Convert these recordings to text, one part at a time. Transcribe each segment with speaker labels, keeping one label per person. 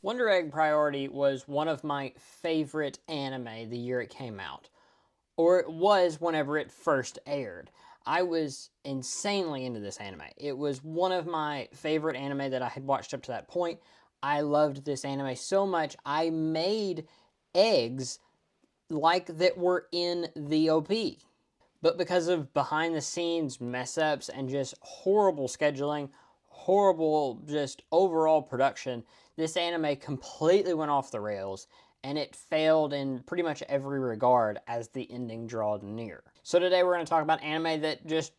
Speaker 1: Wonder Egg Priority was one of my favorite anime the year it came out, or it was whenever it first aired. I was insanely into this anime. It was one of my favorite anime that I had watched up to that point. I loved this anime so much, I made eggs like that were in the OP. But because of behind the scenes mess ups and just horrible scheduling, horrible just overall production, this anime completely went off the rails and it failed in pretty much every regard as the ending drawed near. So today we're going to talk about anime that just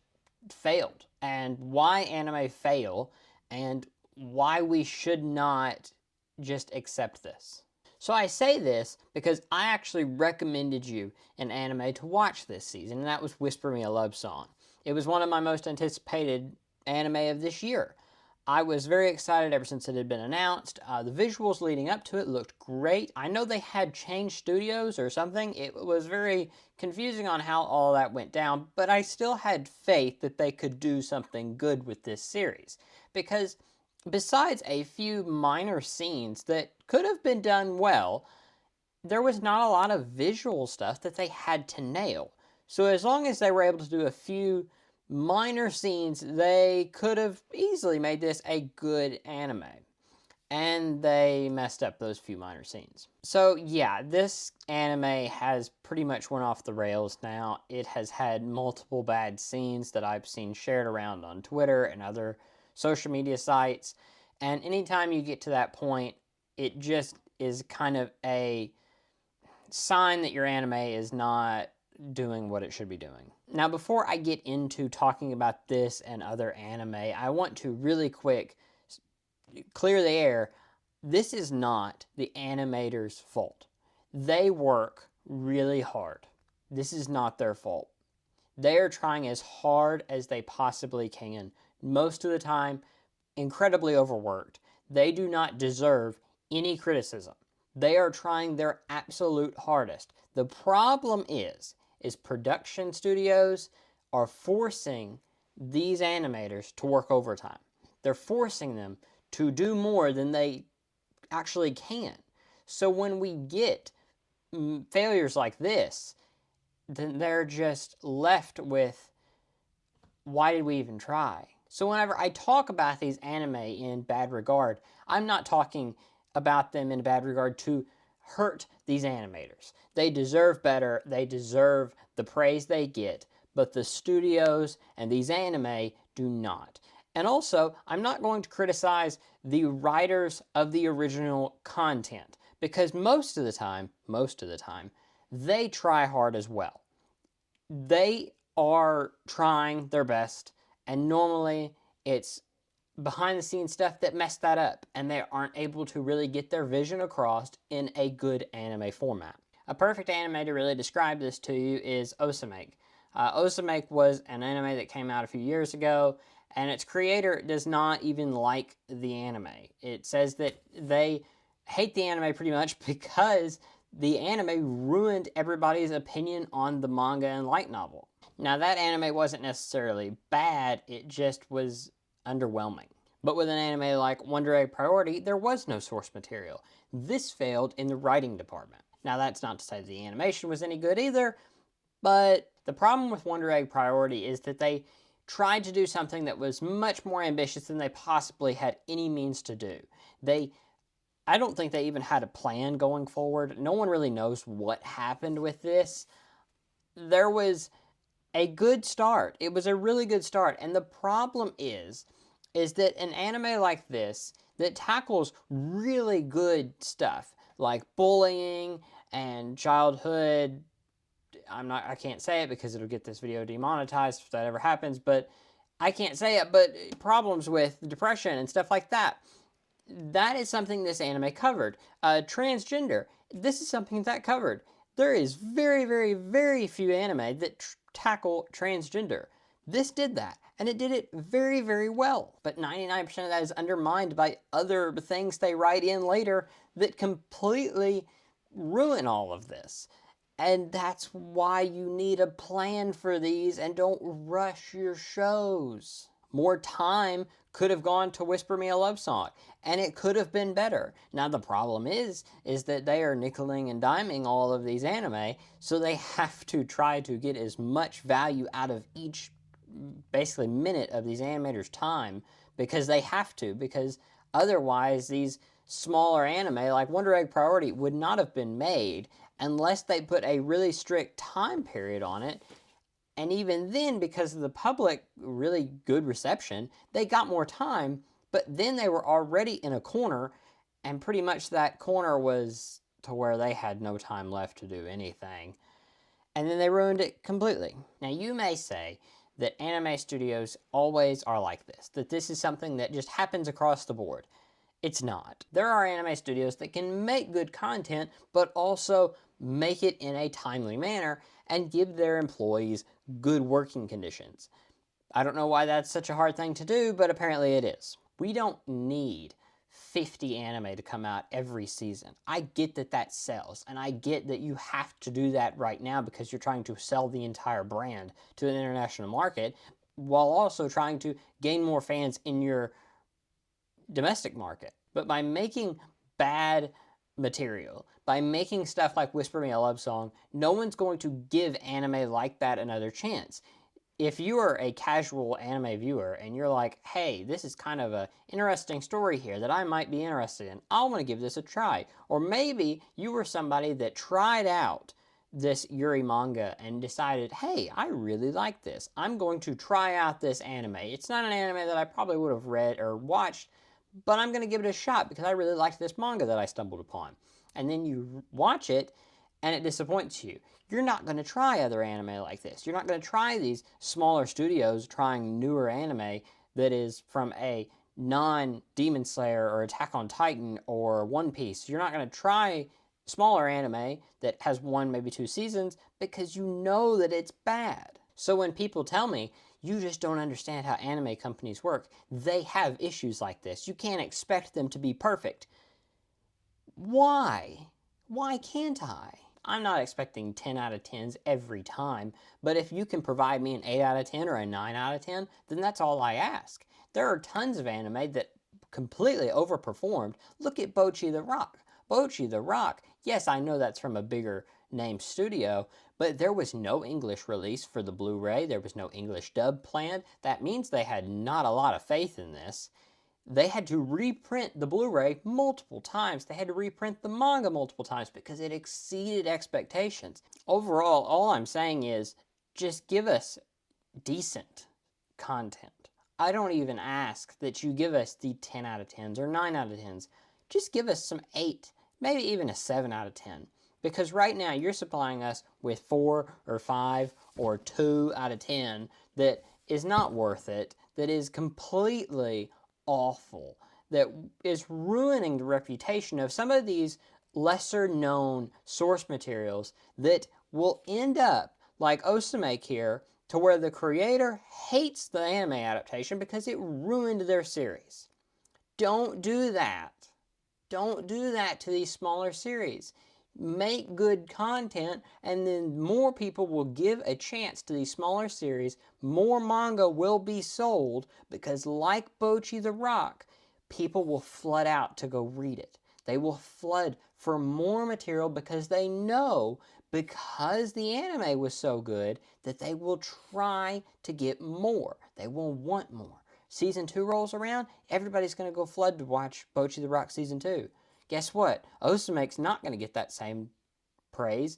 Speaker 1: failed and why anime fail and why we should not just accept this. So I say this because I actually recommended you an anime to watch this season, and that was Whisper Me a Love Song. It was one of my most anticipated anime of this year. I was very excited ever since it had been announced. The visuals leading up to it looked great. I know they had changed studios or something. It was very confusing on how all that went down, but I still had faith that they could do something good with this series. Because besides a few minor scenes that could have been done well, there was not a lot of visual stuff that they had to nail. So as long as they were able to do a few minor scenes, they could have easily made this a good anime. And they messed up those few minor scenes. So yeah, this anime has pretty much went off the rails now. It has had multiple bad scenes that I've seen shared around on Twitter and other social media sites. And anytime you get to that point, it just is kind of a sign that your anime is not doing what it should be doing. Now, before I get into talking about this and other anime, I want to really quick clear the air. This is not the animators' fault. They work really hard. This is not their fault. They are trying as hard as they possibly can. Most of the time, incredibly overworked. They do not deserve any criticism. They are trying their absolute hardest. The problem is production studios are forcing these animators to work overtime. They're forcing them to do more than they actually can. So when we get failures like this, then they're just left with, why did we even try? So whenever I talk about these anime in bad regard, I'm not talking about them in bad regard to hurt these animators. They deserve better. They deserve the praise they get, but the studios and these anime do not. And also, I'm not going to criticize the writers of the original content, because most of the time, they try hard as well. They are trying their best, and normally it's behind the scenes stuff that messed that up, and they aren't able to really get their vision across in a good anime format. A perfect anime to really describe this to you is Osamake. Osamake was an anime that came out a few years ago, and its creator does not even like the anime. It says that they hate the anime pretty much because the anime ruined everybody's opinion on the manga and light novel. Now, that anime wasn't necessarily bad, it just was underwhelming. But with an anime like Wonder Egg Priority, there was no source material. This failed in the writing department. Now, that's not to say the animation was any good either, but the problem with Wonder Egg Priority is that they tried to do something that was much more ambitious than they possibly had any means to do. I don't think they even had a plan going forward. No one really knows what happened with this. There was a good start. It was a really good start. And the problem is that an anime like this that tackles really good stuff like bullying and childhood, I can't say it because it'll get this video demonetized if that ever happens, but I can't say it, but problems with depression and stuff like that. That is something this anime covered. Transgender, this is something that covered. There is very, very, very few anime that tackle transgender. This did that, and it did it very, very well. But 99% of that is undermined by other things they write in later that completely ruin all of this. And that's why you need a plan for these and don't rush your shows. More time could have gone to Whisper Me a Love Song, and it could have been better. Now the problem is that they are nickeling and diming all of these anime, so they have to try to get as much value out of each basically minute of these animators' time, because they have to, because otherwise these smaller anime like Wonder Egg Priority would not have been made unless they put a really strict time period on it. And even then, because of the public really good reception, they got more time, but then they were already in a corner, and pretty much that corner was to where they had no time left to do anything. And then they ruined it completely. Now, you may say that anime studios always are like this, that this is something that just happens across the board. It's not. There are anime studios that can make good content, but also make it in a timely manner and give their employees good working conditions. I don't know why that's such a hard thing to do, but apparently it is. We don't need 50 anime to come out every season. I get that that sells, and I get that you have to do that right now because you're trying to sell the entire brand to an international market while also trying to gain more fans in your domestic market. But by making bad material, by making stuff like Whisper Me a Love Song, no one's going to give anime like that another chance. If you are a casual anime viewer and you're like, hey, this is kind of an interesting story here that I might be interested in, I want to give this a try. Or maybe you were somebody that tried out this Yuri manga and decided, hey, I really like this. I'm going to try out this anime. It's not an anime that I probably would have read or watched, but I'm going to give it a shot because I really liked this manga that I stumbled upon. And then you watch it and it disappoints you. You're not going to try other anime like this. You're not going to try these smaller studios trying newer anime that is from a non-Demon Slayer or Attack on Titan or One Piece. You're not going to try smaller anime that has one, maybe two seasons because you know that it's bad. So when people tell me, you just don't understand how anime companies work, they have issues like this. You can't expect them to be perfect. Why? Why can't I? I'm not expecting 10 out of 10s every time, but if you can provide me an 8 out of 10 or a 9 out of 10, then that's all I ask. There are tons of anime that completely overperformed. Look at Bocchi the Rock. Bocchi the Rock, yes, I know that's from a bigger name studio, but there was no English release for the Blu-ray. There was no English dub planned. That means they had not a lot of faith in this. They had to reprint the Blu-ray multiple times. They had to reprint the manga multiple times because it exceeded expectations. Overall, all I'm saying is just give us decent content. I don't even ask that you give us the 10 out of 10s or 9 out of 10s. Just give us some 8, maybe even a 7 out of 10. Because right now you're supplying us with 4 or 5 or 2 out of 10 that is not worth it, that is completely awful, that is ruining the reputation of some of these lesser known source materials that will end up like Osamake here, to where the creator hates the anime adaptation because it ruined their series. Don't do that. Don't do that to these smaller series. Make good content, and then more people will give a chance to these smaller series. More manga will be sold because, like Bocchi the Rock, people will flood out to go read it. They will flood for more material because they know, because the anime was so good, that they will try to get more. They will want more. Season 2 rolls around, everybody's going to go flood to watch Bocchi the Rock Season 2. Guess what? Osamake's not going to get that same praise.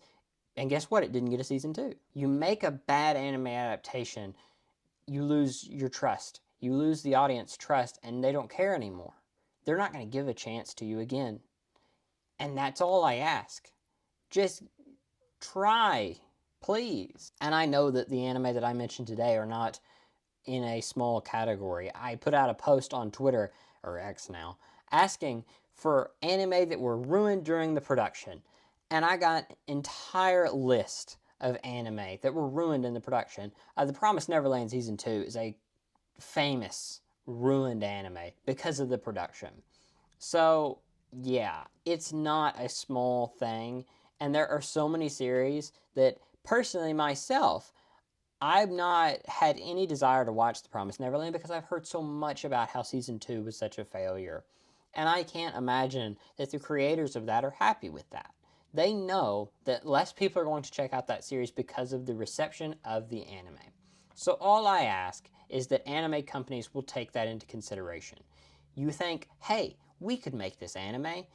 Speaker 1: And guess what? It didn't get a Season 2. You make a bad anime adaptation, you lose your trust. You lose the audience trust, and they don't care anymore. They're not going to give a chance to you again. And that's all I ask. Just try, please. And I know that the anime that I mentioned today are not in a small category. I put out a post on Twitter, or X now, asking for anime that were ruined during the production. And I got an entire list of anime that were ruined in the production. The Promised Neverland Season 2 is a famous ruined anime because of the production. So, yeah, it's not a small thing. And there are so many series that, personally myself, I've not had any desire to watch The Promised Neverland because I've heard so much about how season 2 was such a failure. And I can't imagine that the creators of that are happy with that. They know that less people are going to check out that series because of the reception of the anime. So all I ask is that anime companies will take that into consideration. You think, hey, we could make this anime.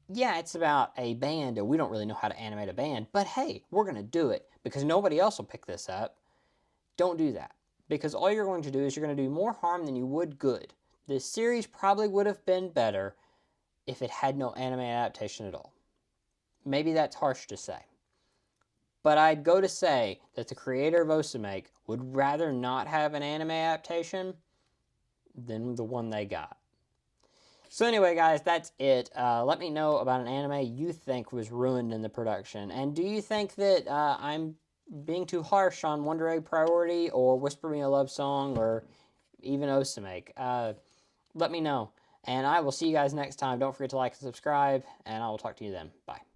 Speaker 1: Yeah, it's about a band and we don't really know how to animate a band, but hey, we're going to do it because nobody else will pick this up. Don't do that, because all you're going to do is you're going to do more harm than you would good. This series probably would have been better if it had no anime adaptation at all. Maybe that's harsh to say. But I'd go to say that the creator of Osamake would rather not have an anime adaptation than the one they got. So anyway, guys, that's it. Let me know about an anime you think was ruined in the production. And do you think that I'm being too harsh on Wonder Egg Priority or Whisper Me a Love Song or even Osamake? Let me know. And I will see you guys next time. Don't forget to like and subscribe, and I will talk to you then. Bye.